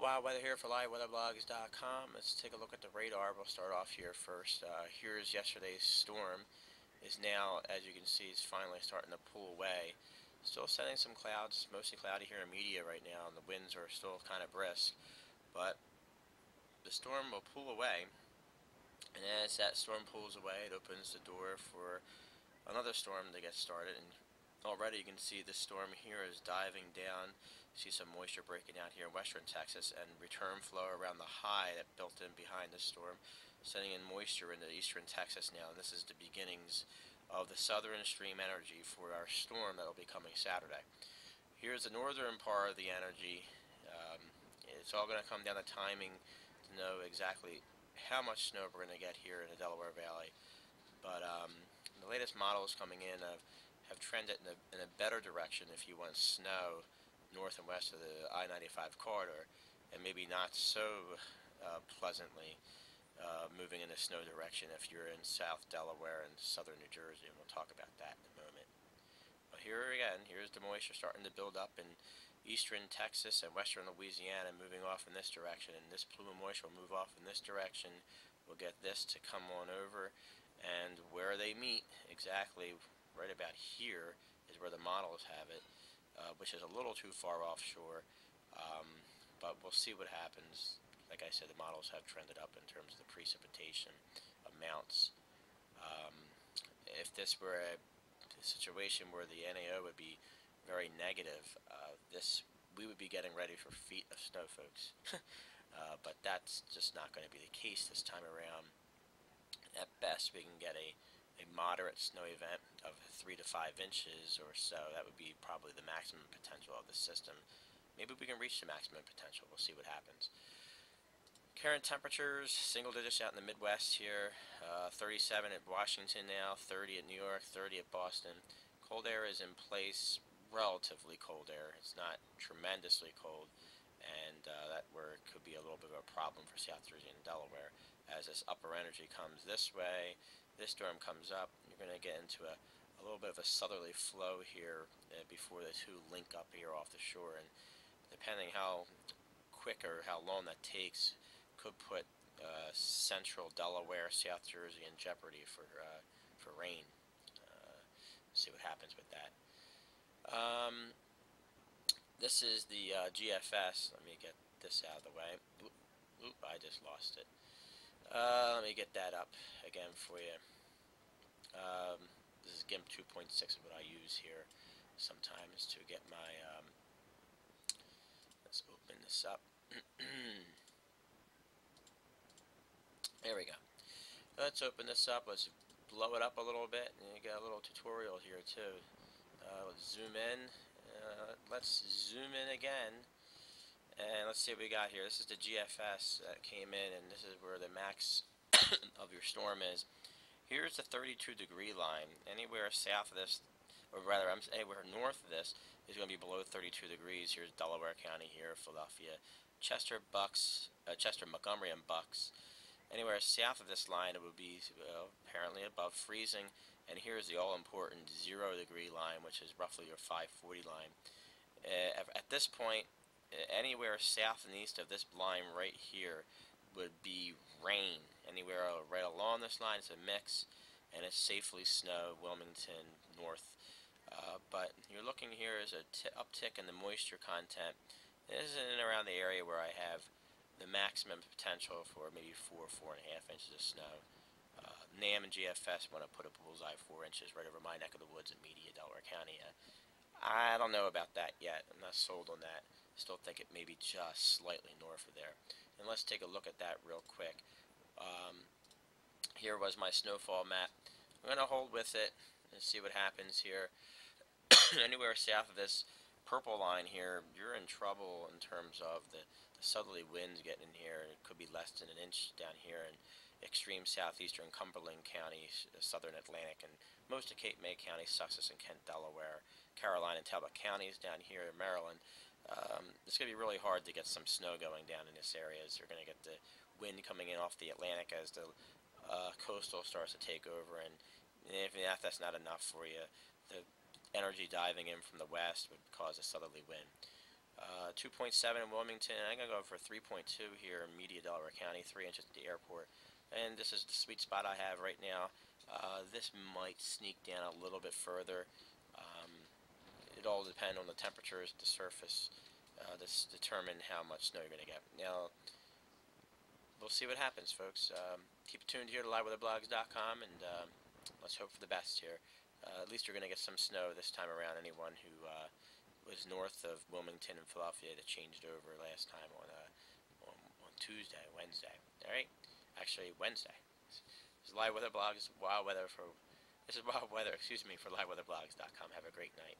Wild Weather here for LiveWeatherBlogs.com. Let's take a look at the radar. We'll start off here first. Here's yesterday's storm. Is now, as you can see, is finally starting to pull away. Still sending some clouds, mostly cloudy here in Media right now, and the winds are still kind of brisk. But the storm will pull away, and as that storm pulls away, it opens the door for another storm to get started. And already you can see this storm here is diving down. See some moisture breaking out here in western Texas, and return flow around the high that built in behind this storm, sending in moisture into eastern Texas now. And this is the beginnings of the southern stream energy for our storm that will be coming Saturday. Here's the northern part of the energy. It's all going to come down to timing to know exactly how much snow we're going to get here in the Delaware Valley. But the latest models coming in have trended in a better direction if you want snow north and west of the I-95 corridor, and maybe not so pleasantly moving in the snow direction if you're in South Delaware and southern New Jersey, and we'll talk about that in a moment. But here again, here's the moisture starting to build up in eastern Texas and western Louisiana, moving off in this direction, and this plume of moisture will move off in this direction. We'll get this to come on over, and where they meet exactly right about here is where the models have it. Which is a little too far offshore, but we'll see what happens. Like I said, the models have trended up in terms of the precipitation amounts. If this were a situation where the NAO would be very negative, we would be getting ready for feet of snow, folks. But that's just not going to be the case this time around. At best, we can get a moderate snow event of 3 to 5 inches or so. That would be probably the maximum potential of the system. Maybe we can reach the maximum potential. We'll see what happens. Current temperatures, single digits out in the Midwest here. 37 at Washington now, 30 at New York, 30 at Boston. Cold air is in place, relatively cold air. It's not tremendously cold, and that where it could be a little bit of a problem for South Jersey and Delaware. As this upper energy comes this way, this storm comes up, you're going to get into a little bit of a southerly flow here before the two link up here off the shore, and depending how quick or how long that takes, could put central Delaware, South Jersey in jeopardy for rain. See what happens with that. This is the GFS. Let me get this out of the way. Oop, I just lost it. Let me get that up again for you. This is GIMP 2.6 is what I use here sometimes to get my, let's open this up. There we go. Let's open this up. Let's blow it up a little bit, and you get a little tutorial here too. Let's zoom in. Let's zoom in again. And let's see what we got here. This is the GFS that came in, and this is where the max of your storm is. Here's the 32-degree line. Anywhere south of this, or rather, anywhere north of this, is going to be below 32 degrees. Here's Delaware County here, Philadelphia, Chester, Montgomery, and Bucks. Anywhere south of this line, it would be apparently above freezing. And here's the all-important 0-degree line, which is roughly your 540 line. At this point, anywhere south and east of this line right here would be rain. Anywhere right along this line, it's a mix, and it's safely snow, Wilmington, north. But you're looking here is a uptick in the moisture content. This is in and around the area where I have the maximum potential for maybe 4.5 inches of snow. NAM and GFS want to put a bullseye 4 inches right over my neck of the woods in Media, Delaware County. I don't know about that yet. I'm not sold on that. Still think it may be just slightly north of there. And let's take a look at that real quick. Here was my snowfall map. I'm going to hold with it and see what happens here. Anywhere south of this purple line here, you're in trouble in terms of the southerly winds getting in here. It could be less than an inch down here in extreme southeastern Cumberland County, southern Atlantic, and most of Cape May County, Sussex and Kent, Delaware, Caroline and Talbot counties down here in Maryland. It's going to be really hard to get some snow going down in this area, as you're going to get the wind coming in off the Atlantic as the coastal starts to take over, and if that's not enough for you, the energy diving in from the west would cause a southerly wind. 2.7 in Wilmington. I'm going to go for 3.2 here in Media, Delaware County, 3 inches at the airport. And this is the sweet spot I have right now. This might sneak down a little bit further. Um, it all depends on the temperatures at the surface. This determine how much snow you're going to get. Now, we'll see what happens, folks. Keep tuned here to liveweatherblogs.com, and let's hope for the best here. At least you're going to get some snow this time around. Anyone who was north of Wilmington and Philadelphia that changed over last time on Tuesday, Wednesday. All right, actually Wednesday. This is Live Weather Blogs. Wild weather for this is wild weather. Excuse me, for liveweatherblogs.com. Have a great night.